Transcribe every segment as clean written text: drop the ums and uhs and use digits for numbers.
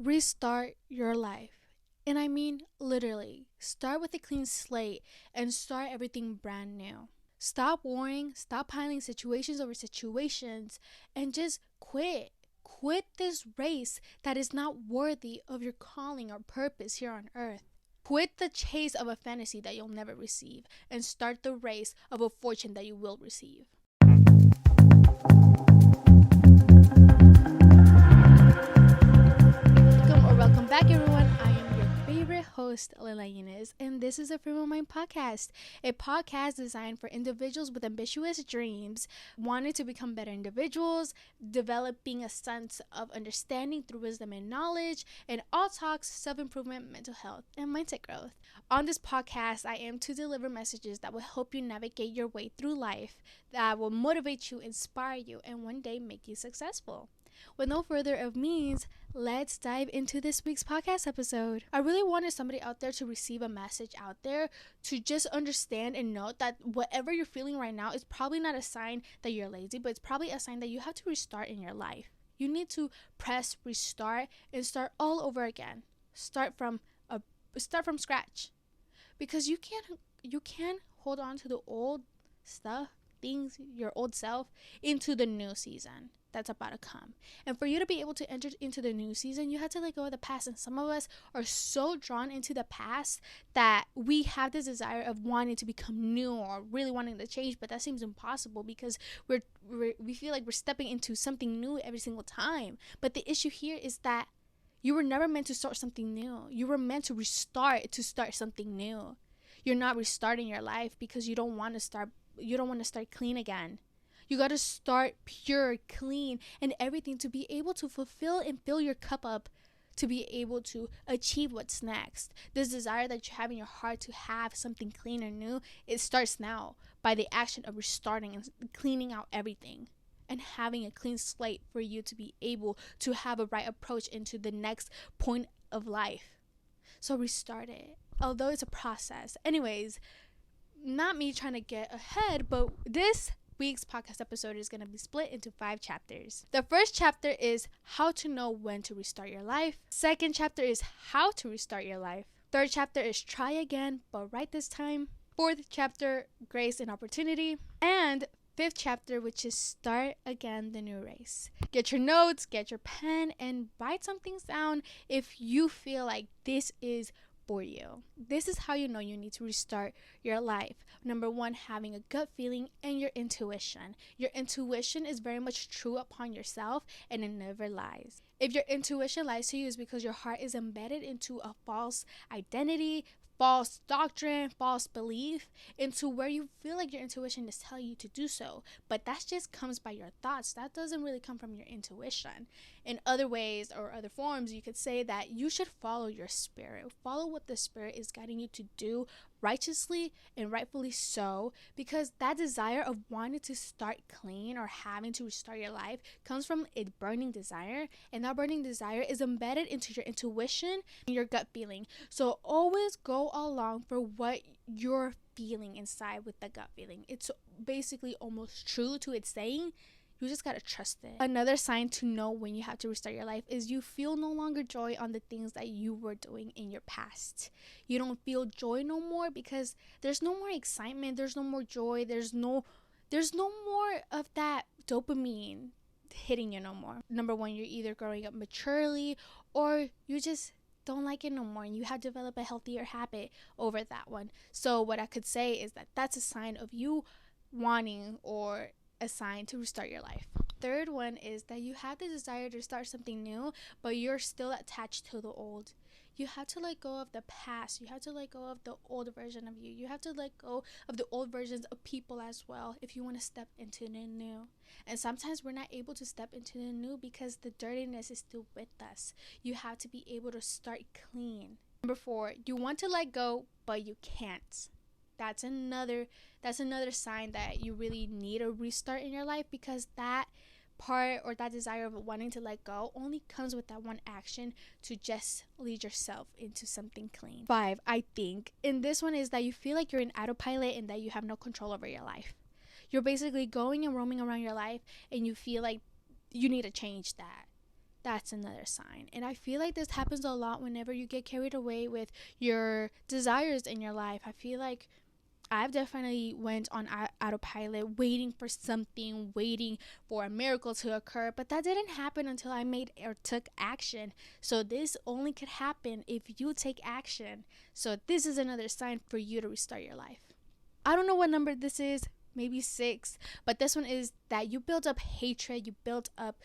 restart your life. And I mean literally, start with a clean slate and start everything brand new. Stop worrying, stop piling situations over situations, and just quit. Quit this race that is not worthy of your calling or purpose here on earth. Quit the chase of a fantasy that you'll never receive and start the race of a fortune that you will receive. Welcome back, everyone. I am your favorite host, Lila Inez, and this is a Frame of Mind podcast, a podcast designed for individuals with ambitious dreams, wanting to become better individuals, developing a sense of understanding through wisdom and knowledge, and all talks self-improvement, mental health, and mindset growth. On this podcast, I am to deliver messages that will help you navigate your way through life, that will motivate you, inspire you, and one day make you successful. With no further of means, let's dive into this week's podcast episode. I really wanted somebody out there to receive a message out there to just understand and note that whatever you're feeling right now is probably not a sign that you're lazy, but it's probably a sign that you have to restart in your life. You need to press restart and start all over again. Start from scratch, because you can't hold on to the old stuff, things, your old self into the new season that's about to come. And for you to be able to enter into the new season, you have to let go of the past. And some of us are so drawn into the past that we have this desire of wanting to become new or really wanting to change, but that seems impossible because we feel like we're stepping into something new every single time. But the issue here is that you were never meant to start something new. You were meant to start something new. You're not restarting your life because you don't want to start clean again. You got to start pure, clean, and everything to be able to fulfill and fill your cup up, to be able to achieve what's next. This desire that you have in your heart to have something clean and new, it starts now by the action of restarting and cleaning out everything and having a clean slate for you to be able to have a right approach into the next point of life. So restart it, although it's a process. Anyways, not me trying to get ahead, but this week's podcast episode is going to be split into 5 chapters. The first chapter is how to know when to restart your life. Second chapter is how to restart your life. Third chapter is try again, but right this time. Fourth chapter, grace and opportunity. And fifth chapter, which is start again the new race. Get your notes, get your pen, and write some things down if you feel like this is for you. This is how you know you need to restart your life. Number 1, having a gut feeling and your intuition. Your intuition is very much true upon yourself and it never lies. If your intuition lies to you, it's because your heart is embedded into a false identity, false doctrine, false belief, into where you feel like your intuition is telling you to do so. But that just comes by your thoughts. That doesn't really come from your intuition. In other ways or other forms, you could say that you should follow your spirit. Follow what the spirit is guiding you to do righteously and rightfully so, because that desire of wanting to start clean or having to restart your life comes from a burning desire, and that burning desire is embedded into your intuition and your gut feeling. So always go along for what you're feeling inside with the gut feeling. It's basically almost true to its saying. You just gotta trust it. Another sign to know when you have to restart your life is you feel no longer joy on the things that you were doing in your past. You don't feel joy no more because there's no more excitement, there's no more joy, there's no more of that dopamine hitting you no more. Number 1, you're either growing up maturely or you just don't like it no more and you have developed a healthier habit over that one. So what I could say is that that's a sign of you wanting or a sign to restart your life. Third one is that you have the desire to start something new, but you're still attached to the old. You have to let go of the past. You have to let go of the old version of you. You have to let go of the old versions of people as well if you want to step into the new. And sometimes we're not able to step into the new because the dirtiness is still with us. You have to be able to start clean. Number 4, you want to let go, but you can't. That's another sign that you really need a restart in your life, because that part or that desire of wanting to let go only comes with that one action to just lead yourself into something clean. 5, I think, and this one is that you feel like you're in autopilot and that you have no control over your life. You're basically going and roaming around your life and you feel like you need to change that. that's another sign. And I feel like this happens a lot whenever you get carried away with your desires in your life. I feel like I've definitely went on autopilot, waiting for something, waiting for a miracle to occur, but that didn't happen until I made or took action. So this only could happen if you take action. So this is another sign for you to restart your life. I don't know what number this is, maybe 6, but this one is that you build up hatred, you build up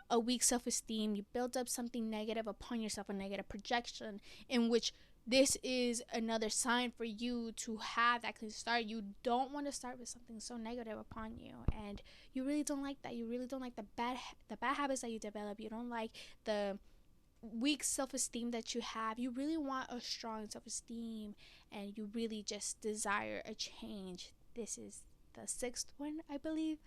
a weak self-esteem, you build up something negative upon yourself, a negative projection, in which this is another sign for you to have that clean start. You don't want to start with something so negative upon you, and you really don't like that. You really don't like the bad habits that you develop. You don't like the weak self-esteem that you have. You really want a strong self-esteem, and you really just desire a change. This is the 6th one, I believe.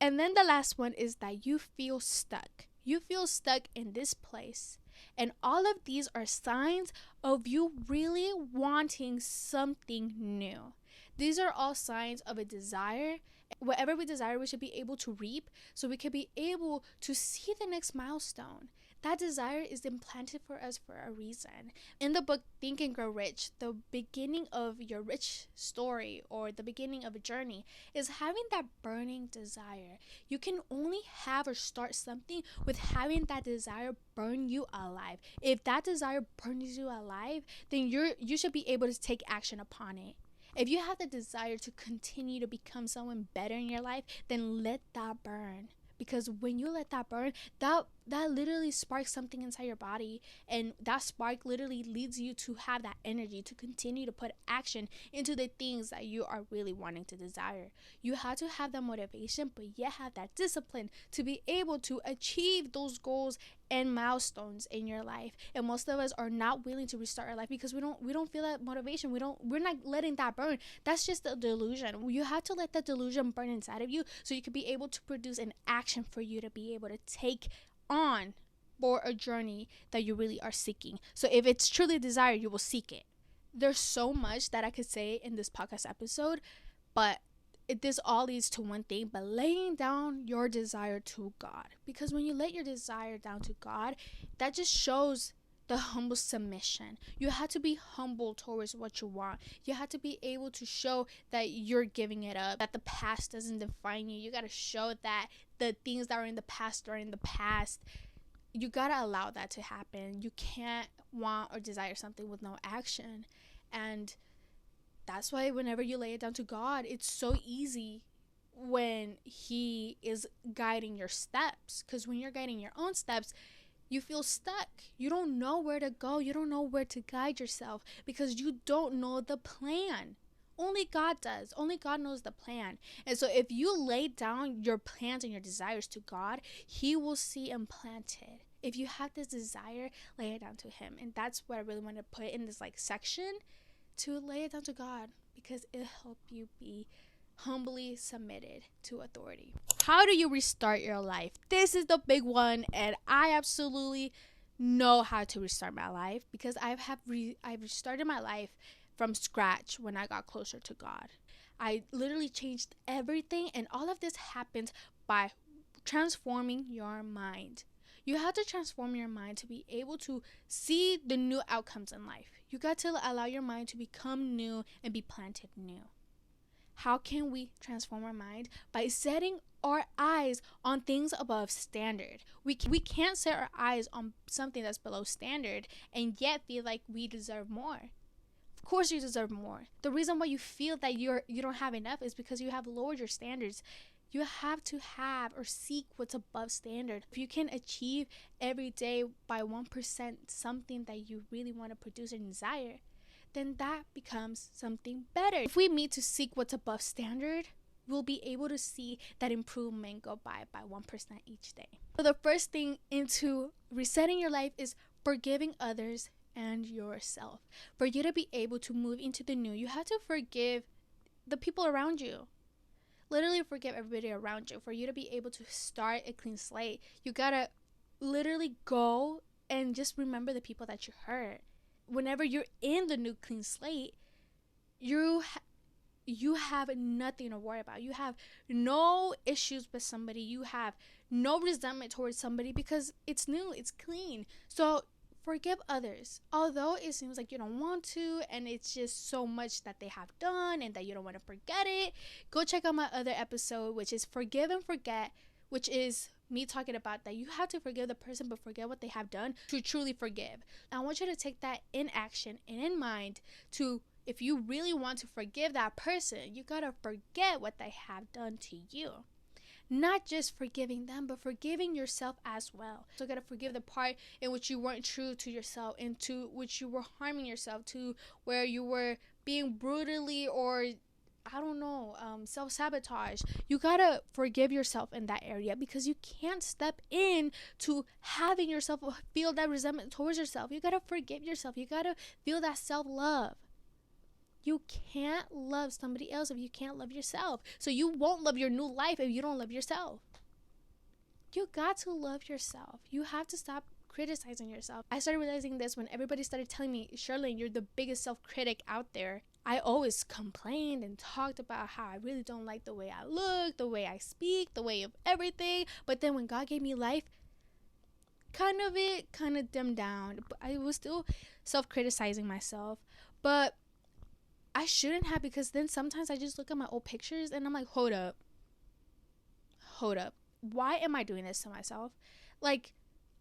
And then the last one is that you feel stuck. You feel stuck in this place. And all of these are signs of you really wanting something new. These are all signs of a desire. Whatever we desire, we should be able to reap, so we can be able to see the next milestone. That desire is implanted for us for a reason. In the book Think and Grow Rich, the beginning of your rich story, or the beginning of a journey, is having that burning desire. You can only have or start something with having that desire burn you alive. If that desire burns you alive, then you should be able to take action upon it. If you have the desire to continue to become someone better in your life, then let that burn. Because when you let that burn, that literally sparks something inside your body, and that spark literally leads you to have that energy to continue to put action into the things that you are really wanting to desire. You have to have that motivation, but yet have that discipline to be able to achieve those goals and milestones in your life. And most of us are not willing to restart our life because we don't feel that motivation. We're not letting that burn. That's just a delusion. You have to let that delusion burn inside of you, so you can be able to produce an action for you to be able to take on for a journey that you really are seeking. So if it's truly desire, you will seek it. There's so much that I could say in this podcast episode, but this all leads to one thing: but laying down your desire to God. Because when you let your desire down to God, that just shows the humble submission. You have to be humble towards what you want. You have to be able to show that you're giving it up, that the past doesn't define you. You got to show that the things that are in the past are in the past. You got to allow that to happen. You can't want or desire something with no action. And that's why whenever you lay it down to God, it's so easy when He is guiding your steps. Because when you're guiding your own steps, you feel stuck. You don't know where to go. You don't know where to guide yourself because you don't know the plan. Only God does. Only God knows the plan. And so if you lay down your plans and your desires to God, He will see implanted. If you have this desire, lay it down to Him. And that's what I really want to put in this section, to lay it down to God, because it'll help you be humbly submitted to authority. How do you restart your life? This is the big one, and I absolutely know how to restart my life because I've restarted my life from scratch when I got closer to God. I literally changed everything, and all of this happens by transforming your mind. You have to transform your mind to be able to see the new outcomes in life. You got to allow your mind to become new and be planted new. How can we transform our mind? By setting our eyes on things above standard. We can't set our eyes on something that's below standard and yet feel like we deserve more. Of course you deserve more. The reason why you feel that you don't have enough is because you have lowered your standards. You have to have or seek what's above standard. If you can achieve every day by 1% something that you really want to produce and desire, then that becomes something better. If we meet to seek what's above standard, we'll be able to see that improvement go by 1% each day. So the first thing into resetting your life is forgiving others and yourself. For you to be able to move into the new, you have to forgive the people around you. Literally forgive everybody around you. For you to be able to start a clean slate, you gotta literally go and just remember the people that you hurt. Whenever you're in the new clean slate, you you have nothing to worry about. You have no issues with somebody. You have no resentment towards somebody because it's new, it's clean. So forgive others. Although it seems like you don't want to, and it's just so much that they have done and that you don't want to forget it, go check out my other episode, which is Forgive and Forget, which is me talking about that you have to forgive the person but forget what they have done to truly forgive. I want you to take that in action and in mind to, if you really want to forgive that person, you gotta forget what they have done to you. Not just forgiving them, but forgiving yourself as well. So you gotta forgive the part in which you weren't true to yourself, into which you were harming yourself, to where you were being brutally or self-sabotage. You gotta forgive yourself in that area because you can't step in to having yourself feel that resentment towards yourself. You gotta forgive yourself. You gotta feel that self-love. You can't love somebody else if you can't love yourself. So you won't love your new life if you don't love yourself. You got to love yourself. You have to stop criticizing yourself. I started realizing this when everybody started telling me, Charlene, you're the biggest self-critic out there. I always complained and talked about how I really don't like the way I look, the way I speak, the way of everything. But then when God gave me life, kind of dimmed down. I was still self-criticizing myself. But I shouldn't have, because then sometimes I just look at my old pictures and I'm like, hold up. Why am I doing this to myself? Like,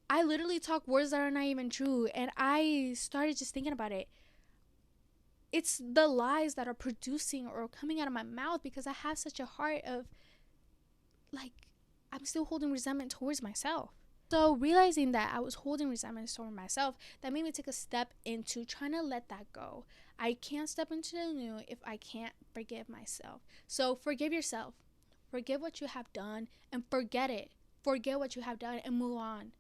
I literally talk words that are not even true. And I started just thinking about it. It's the lies that are producing or coming out of my mouth because I have such a heart of, like, I'm still holding resentment towards myself. So realizing that I was holding resentment toward myself, that made me take a step into trying to let that go. I can't step into the new if I can't forgive myself. So forgive yourself. Forgive what you have done and forget it. Forget what you have done and move on.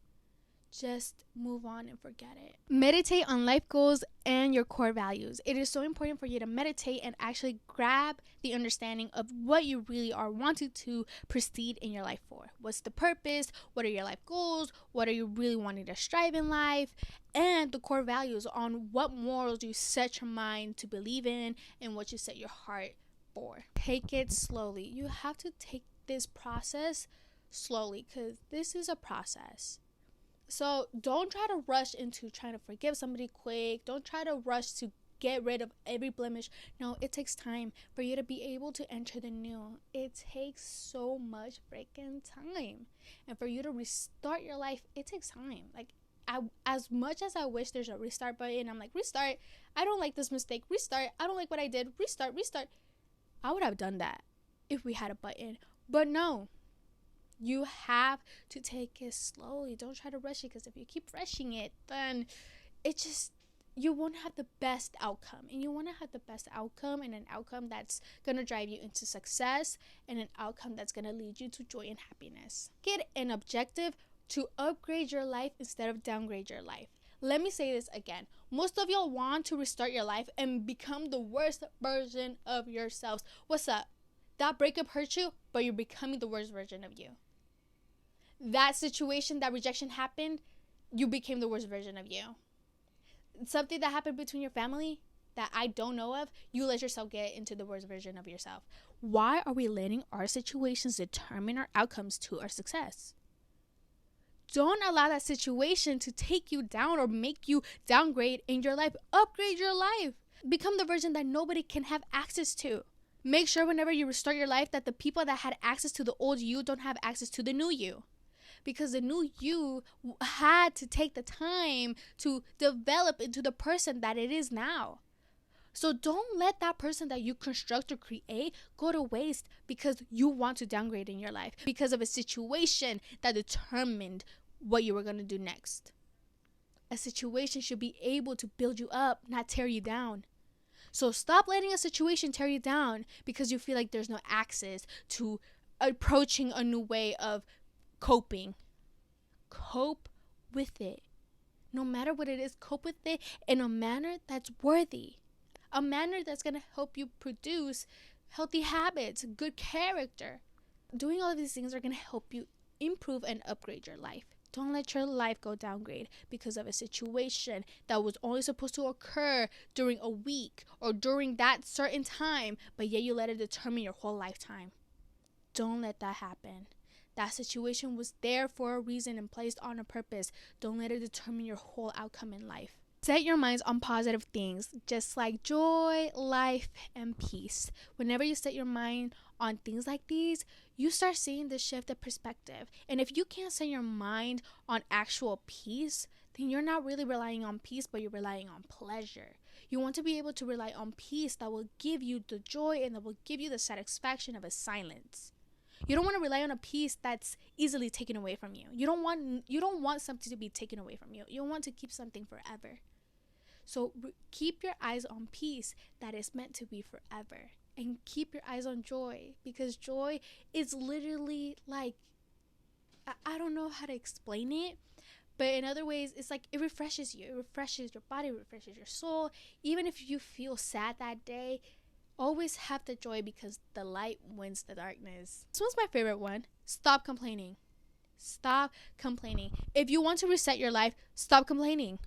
Just move on and forget it. Meditate on life goals and your core values. It is so important for you to meditate and actually grab the understanding of what you really are wanting to proceed in your life for. What's the purpose? What are your life goals? What are you really wanting to strive in life? And the core values on what morals you set your mind to believe in and what you set your heart for. Take it slowly. You have to take this process slowly because this is a process. So don't try to rush into trying to forgive somebody quick. Don't try to rush to get rid of every blemish. No, it takes time for you to be able to enter the new. It takes so much freaking time. And for you to restart your life, it takes time. Like, as much as I wish there's a restart button, I'm like, restart. I don't like this mistake. Restart. I don't like what I did. Restart. I would have done that if we had a button. But no. You have to take it slowly. Don't try to rush it, because if you keep rushing it, then you won't have the best outcome. And you want to have the best outcome, and an outcome that's going to drive you into success, and an outcome that's going to lead you to joy and happiness. Get an objective to upgrade your life instead of downgrade your life. Let me say this again. Most of y'all want to restart your life and become the worst version of yourselves. What's up? That breakup hurt you, but you're becoming the worst version of you. That situation, that rejection happened, you became the worst version of you. Something that happened between your family that I don't know of, you let yourself get into the worst version of yourself. Why are we letting our situations determine our outcomes to our success? Don't allow that situation to take you down or make you downgrade in your life. Upgrade your life. Become the version that nobody can have access to. Make sure whenever you restart your life that the people that had access to the old you don't have access to the new you. Because the new you had to take the time to develop into the person that it is now. So don't let that person that you construct or create go to waste because you want to downgrade in your life, because of a situation that determined what you were going to do next. A situation should be able to build you up, not tear you down. So stop letting a situation tear you down because you feel like there's no access to approaching a new way of coping. Cope with it. No matter what it is, cope with it in a manner that's worthy. A manner that's going to help you produce healthy habits, good character. Doing all of these things are going to help you improve and upgrade your life. Don't let your life go downgrade because of a situation that was only supposed to occur during a week or during that certain time, but yet you let it determine your whole lifetime. Don't let that happen. That situation was there for a reason and placed on a purpose. Don't let it determine your whole outcome in life. Set your minds on positive things, just like joy, life, and peace. Whenever you set your mind on things like these, you start seeing the shift of perspective. And if you can't set your mind on actual peace, then you're not really relying on peace, but you're relying on pleasure. You want to be able to rely on peace that will give you the joy and that will give you the satisfaction of a silence. You don't want to rely on a peace that's easily taken away from you. You don't want something to be taken away from you. You want to keep something forever. So keep your eyes on peace that is meant to be forever. And keep your eyes on joy, because joy is literally like, I don't know how to explain it, but in other ways, it's like it refreshes you. It refreshes your body, refreshes your soul. Even if you feel sad that day, always have the joy because the light wins the darkness. This one's my favorite one. Stop complaining. Stop complaining. If you want to reset your life, stop complaining.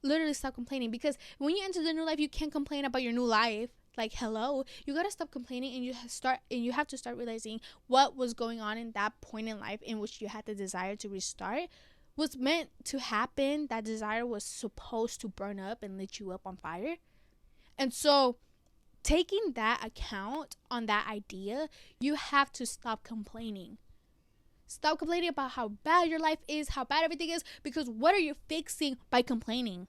Literally stop complaining, because when you enter the new life, you can't complain about your new life. Like, hello, you gotta stop complaining, and you have to start realizing what was going on in that point in life in which you had the desire to restart was meant to happen. That desire was supposed to burn up and lit you up on fire. And so taking that account on that idea, you have to stop complaining. Stop complaining about how bad your life is, how bad everything is, because what are you fixing by complaining?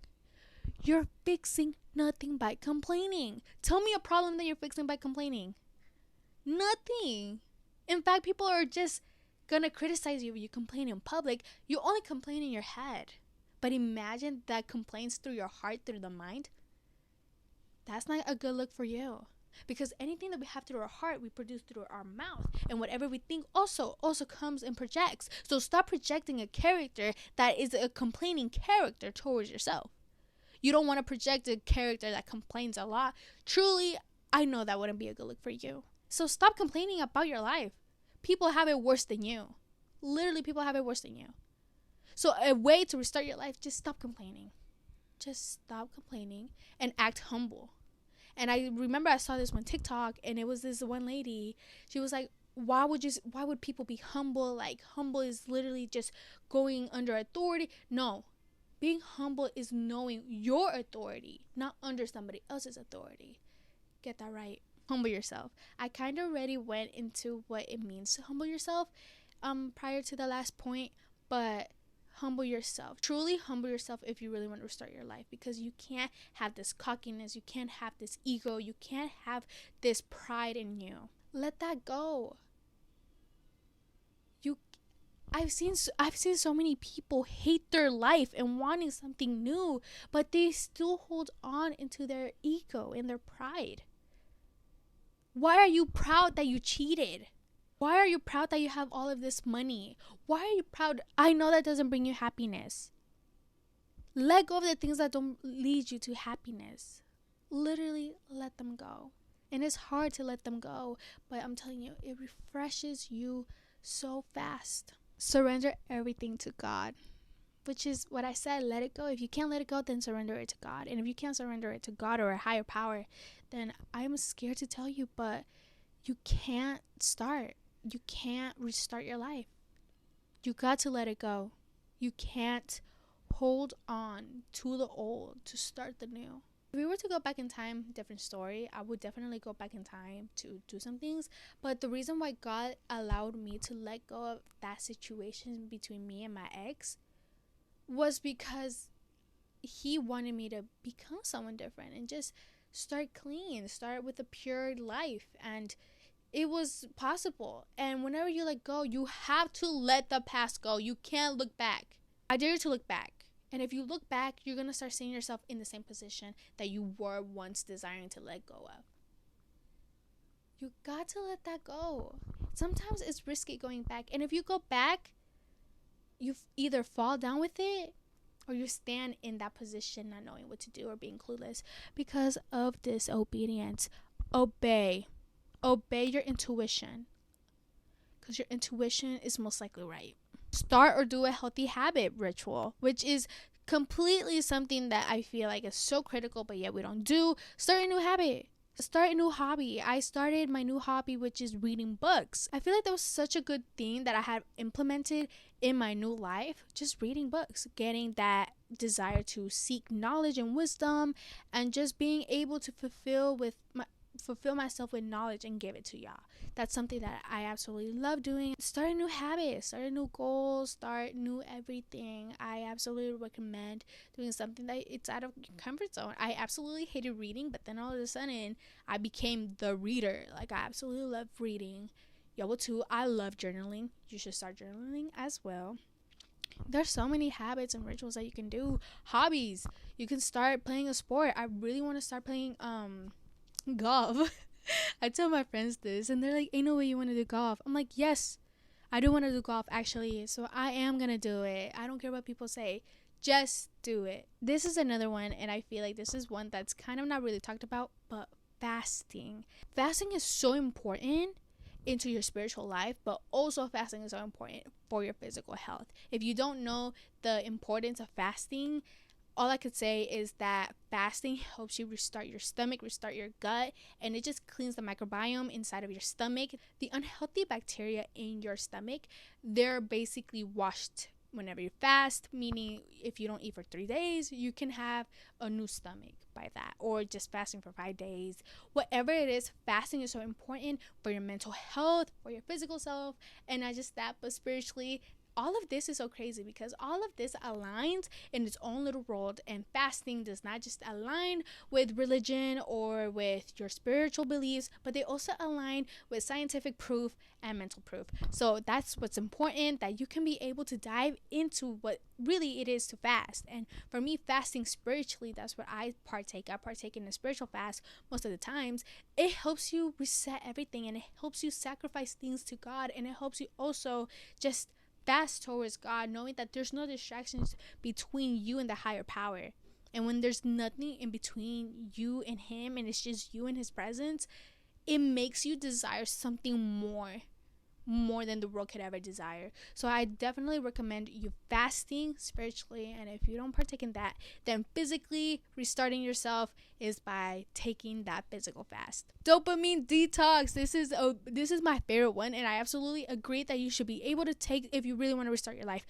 You're fixing nothing by complaining. Tell me a problem that you're fixing by complaining. Nothing. In fact, people are just gonna criticize you if you complain in public. You only complain in your head. But imagine that complaints through your heart, through the mind. That's not a good look for you. Because anything that we have through our heart, we produce through our mouth. And whatever we think also comes and projects. So stop projecting a character that is a complaining character towards yourself. You don't want to project a character that complains a lot. Truly, I know that wouldn't be a good look for you. So stop complaining about your life. People have it worse than you. Literally, people have it worse than you. So a way to restart your life, just stop complaining. Just stop complaining and act humble. And I remember I saw this on TikTok, and it was this one lady. She was like, why would people be humble? Like, humble is literally just going under authority. No, being humble is knowing your authority, not under somebody else's authority. Get that right. Humble yourself. I kind of already went into what it means to humble yourself prior to the last point, but humble yourself. Truly humble yourself if you really want to restart your life, because you can't have this cockiness, you can't have this ego, you can't have this pride in you. Let that go. I've seen so many people hate their life and wanting something new, but they still hold on into their ego and their pride. Why are you proud that you cheated? Why are you proud that you have all of this money? Why are you proud? I know that doesn't bring you happiness. Let go of the things that don't lead you to happiness. Literally let them go. And it's hard to let them go, but I'm telling you, it refreshes you so fast. Surrender everything to God, which is what I said. Let it go. If you can't let it go, then surrender it to God. And if you can't surrender it to God or a higher power, then I'm scared to tell you, but you can't start. You can't restart your life. You got to let it go. You can't hold on to the old to start the new. If we were to go back in time, different story. I would definitely go back in time to do some things. But the reason why God allowed me to let go of that situation between me and my ex was because he wanted me to become someone different and just start clean, start with a pure life. And it was possible. And whenever you let go, you have to let the past go. You can't look back. I dare you to look back. And if you look back, you're going to start seeing yourself in the same position that you were once desiring to let go of. You got to let that go. Sometimes it's risky going back. And if you go back, you either fall down with it or you stand in that position not knowing what to do or being clueless because of disobedience. Obey your intuition, because your intuition is most likely right. Start or do a healthy habit ritual, which is completely something that I feel like is so critical, but yet we don't do. Start a new habit. Start a new hobby. I started my new hobby, which is reading books. I feel like that was such a good thing that I had implemented in my new life. Just reading books, getting that desire to seek knowledge and wisdom, and just being able to fulfill myself with knowledge and give it to y'all. That's something that I absolutely love doing. Start a new habit, start a new goal, start new everything. I absolutely recommend doing something that it's out of your comfort zone. I absolutely hated reading, but then all of a sudden I became the reader. Like, I absolutely love reading. Y'all too. I love journaling. You should start journaling as well. There's so many habits and rituals that you can do. Hobbies. You can start playing a sport. I really want to start playing golf. I tell my friends this and they're like, ain't no way you want to do golf. I'm like, yes, I do want to do golf actually. So I am going to do it. I don't care what people say. Just do it. This is another one, and I feel like this is one that's kind of not really talked about, but fasting. Fasting is so important into your spiritual life, but also fasting is so important for your physical health. If you don't know the importance of fasting, all I could say is that fasting helps you restart your stomach, restart your gut, and it just cleans the microbiome inside of your stomach. The unhealthy bacteria in your stomach, they're basically washed whenever you fast, meaning if you don't eat for 3 days, you can have a new stomach by that, or just fasting for 5 days. Whatever it is, fasting is so important for your mental health, for your physical self, and not just that, but spiritually. All of this is so crazy because all of this aligns in its own little world, and fasting does not just align with religion or with your spiritual beliefs, but they also align with scientific proof and mental proof. So that's what's important, that you can be able to dive into what really it is to fast. And for me, fasting spiritually, that's what I partake in a spiritual fast most of the times. It helps you reset everything, and it helps you sacrifice things to God, and it helps you also just fast towards God, knowing that there's no distractions between you and the higher power. And when there's nothing in between you and him, and it's just you and his presence, it makes you desire something more than the world could ever desire. So I definitely recommend you fasting spiritually, and if you don't partake in that, then physically restarting yourself is by taking that physical fast. Dopamine detox. This is my favorite one, and I absolutely agree that you should be able to take if you really want to restart your life.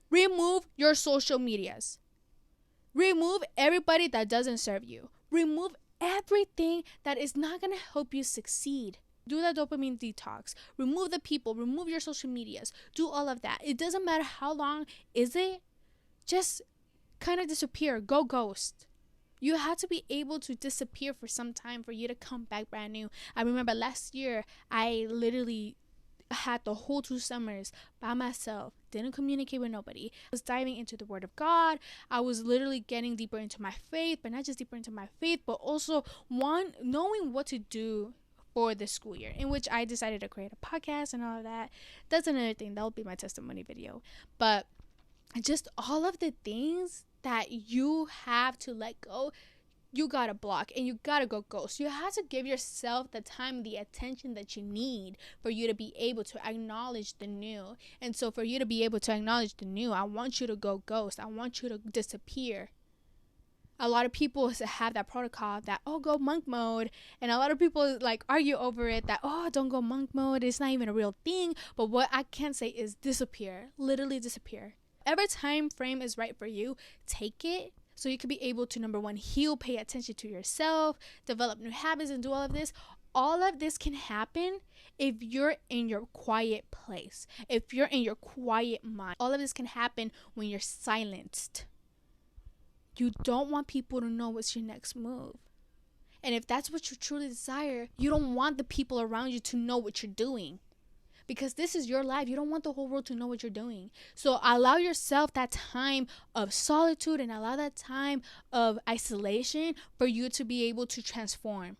Remove your social medias. Remove everybody that doesn't serve you. Remove everything that is not going to help you succeed. Do the dopamine detox. Remove the people. Remove your social medias. Do all of that. It doesn't matter how long is it. Just kind of disappear. Go ghost. You have to be able to disappear for some time for you to come back brand new. I remember last year, I literally had the whole 2 summers by myself, didn't communicate with nobody. I was diving into the word of God. I was literally getting deeper into my faith, but not just deeper into my faith, but also knowing what to do for the school year, in which I decided to create a podcast and all of that. That's another thing. That'll be my testimony video. But just all of the things that you have to let go, you gotta block, and you gotta go ghost. You have to give yourself the time, the attention that you need for you to be able to acknowledge the new. And so for you to be able to acknowledge the new, I want you to go ghost. I want you to disappear. A lot of people have that protocol that, oh, go monk mode. And a lot of people like argue over it that, oh, don't go monk mode. It's not even a real thing. But what I can say is disappear. Literally disappear. Whatever time frame is right for you, take it. So you can be able to, number one, heal, pay attention to yourself, develop new habits, and do all of this. All of this can happen if you're in your quiet place, if you're in your quiet mind. All of this can happen when you're silenced. You don't want people to know what's your next move. And if that's what you truly desire, you don't want the people around you to know what you're doing. Because this is your life. You don't want the whole world to know what you're doing. So allow yourself that time of solitude and allow that time of isolation for you to be able to transform.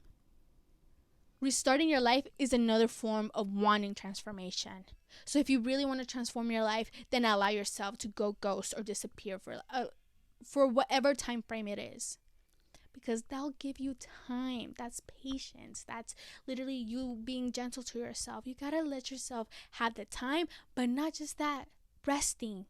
Restarting your life is another form of wanting transformation. So if you really want to transform your life, then allow yourself to go ghost or disappear for whatever time frame it is, because that'll give you time. That's patience. That's literally you being gentle to yourself. You gotta let yourself have the time, but not just that. resting.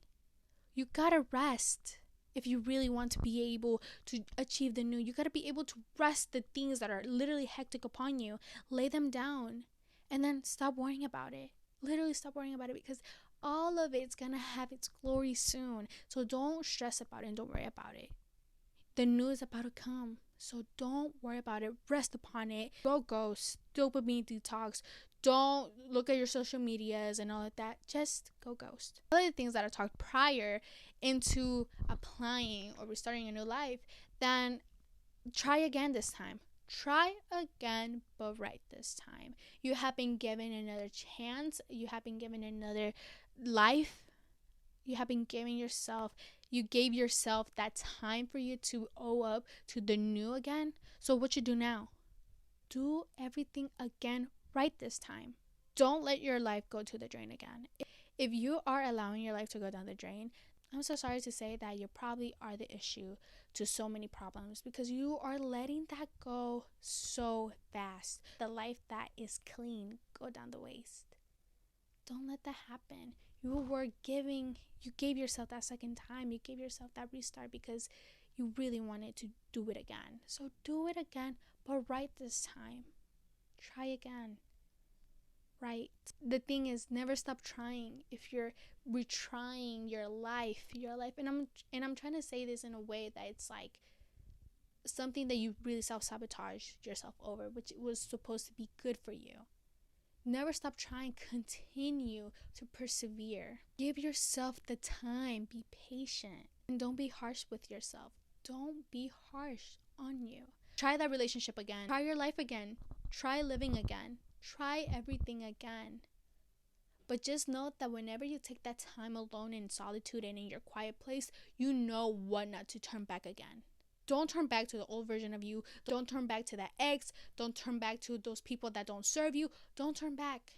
You gotta rest. If you really want to be able to achieve the new, you gotta be able to rest the things that are literally hectic upon you. Lay them down and then stop worrying about it. Literally stop worrying about it, because all of it's gonna have its glory soon. So don't stress about it and don't worry about it. The new is about to come. So don't worry about it. Rest upon it. Go ghost. Dopamine detox. Don't look at your social medias and all of that. Just go ghost. All of the things that I talked prior into applying or restarting a new life, then try again this time. Try again, but right this time. You have been given another chance. You have been given another life. You have been giving yourself, you gave yourself that time for you to owe up to the new again. So what you do now? Do everything again right this time. Don't let your life go to the drain again. If you are allowing your life to go down the drain, I'm so sorry to say that you probably are the issue to so many problems, because you are letting that go so fast. The life that is clean go down the waste. Don't let that happen. You gave yourself that second time. You gave yourself that restart because you really wanted to do it again. So do it again, but right this time. Try again. Right. The thing is, never stop trying. If you're retrying your life, and I'm trying to say this in a way that it's like something that you really self-sabotage yourself over, which was supposed to be good for you. Never stop trying. Continue to persevere. Give yourself the time. Be patient. And don't be harsh with yourself. Don't be harsh on you. Try that relationship again. Try your life again. Try living again. Try everything again. But just know that whenever you take that time alone in solitude and in your quiet place, you know what not to turn back again. Don't turn back to the old version of you. Don't turn back to that ex. Don't turn back to those people that don't serve you. Don't turn back,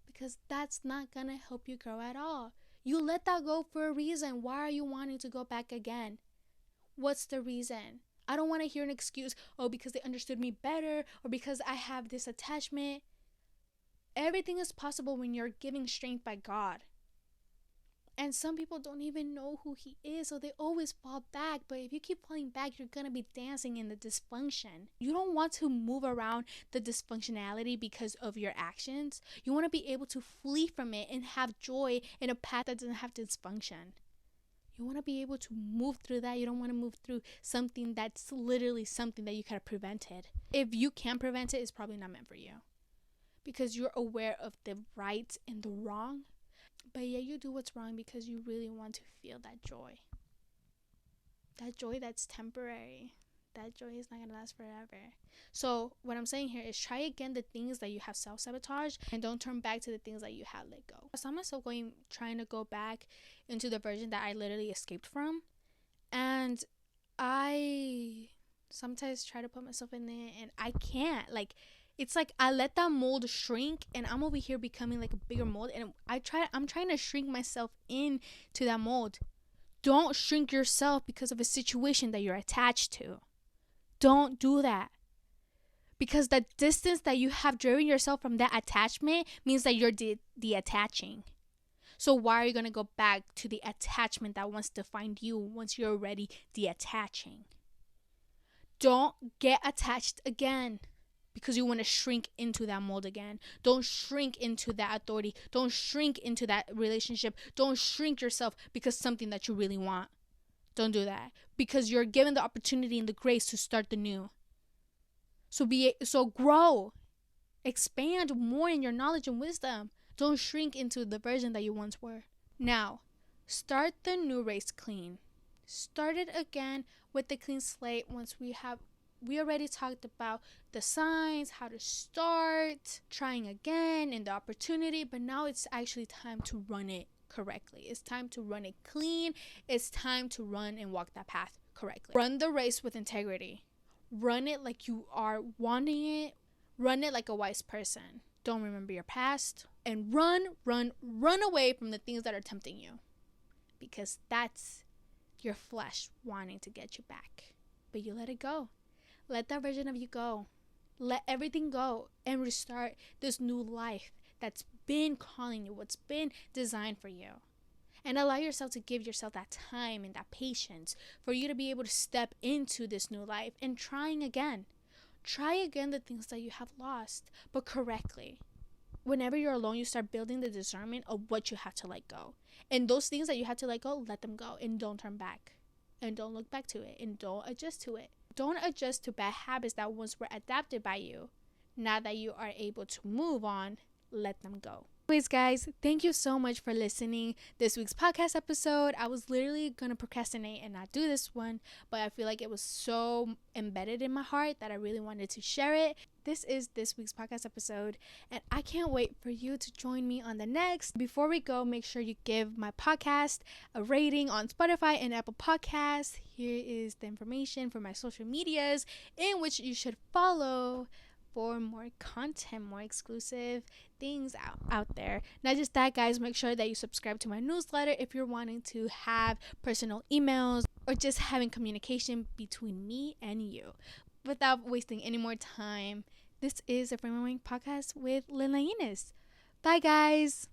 because that's not going to help you grow at all. You let that go for a reason. Why are you wanting to go back again? What's the reason? I don't want to hear an excuse. Oh, because they understood me better, or because I have this attachment. Everything is possible when you're given strength by God. And some people don't even know who he is, so they always fall back. But if you keep falling back, you're going to be dancing in the dysfunction. You don't want to move around the dysfunctionality because of your actions. You want to be able to flee from it and have joy in a path that doesn't have dysfunction. You want to be able to move through that. You don't want to move through something that's literally something that you could have prevented. If you can prevent it, it's probably not meant for you, because you're aware of the right and the wrong. But yeah, you do what's wrong because you really want to feel that joy. That joy that's temporary. That joy is not going to last forever. So what I'm saying here is try again the things that you have self-sabotaged, and don't turn back to the things that you have let go. I saw myself trying to go back into the version that I literally escaped from. And I sometimes try to put myself in there and I can't. It's like I let that mold shrink, and I'm over here becoming like a bigger mold, and I'm trying to shrink myself into that mold. Don't shrink yourself because of a situation that you're attached to. Don't do that. Because the distance that you have driven yourself from that attachment means that you're detaching. So why are you going to go back to the attachment that wants to find you once you're already detaching? Don't get attached again because you want to shrink into that mold again. Don't shrink into that authority. Don't shrink into that relationship. Don't shrink yourself because something that you really want. Don't do that, because you're given the opportunity and the grace to start the new. So grow, expand more in your knowledge and wisdom. Don't shrink into the version that you once were. Now, start the new race clean. Start it again with the clean slate. Once we already talked about the signs, how to start, trying again, and the opportunity, but now it's actually time to run it correctly. It's time to run it clean. It's time to run and walk that path correctly. Run the race with integrity. Run it like you are wanting it. Run it like a wise person. Don't remember your past, and run away from the things that are tempting you, because that's your flesh wanting to get you back. But you let it go. Let that version of you go. Let everything go and restart this new life that's been calling you, what's been designed for you. and allow yourself to give yourself that time and that patience for you to be able to step into this new life and trying again. Try again the things that you have lost, but correctly. Whenever you're alone, you start building the discernment of what you have to let go. And those things that you have to let go, let them go and don't turn back. And don't look back to it and don't adjust to it. Don't adjust to bad habits that once were adapted by you. Now that you are able to move on, let them go. Anyways, guys, thank you so much for listening this week's podcast episode. I was literally gonna procrastinate and not do this one, but I feel like it was so embedded in my heart that I really wanted to share it. This is this week's podcast episode, and I can't wait for you to join me on the next. Before we go, make sure you give my podcast a rating on Spotify and Apple Podcasts. Here is the information for my social medias in which you should follow for more content, more exclusive things out there. Not just that, guys, make sure that you subscribe to my newsletter if you're wanting to have personal emails or just having communication between me and you. Without wasting any more time, this is a Frame of Mind podcast with Lila Inez. Bye, guys.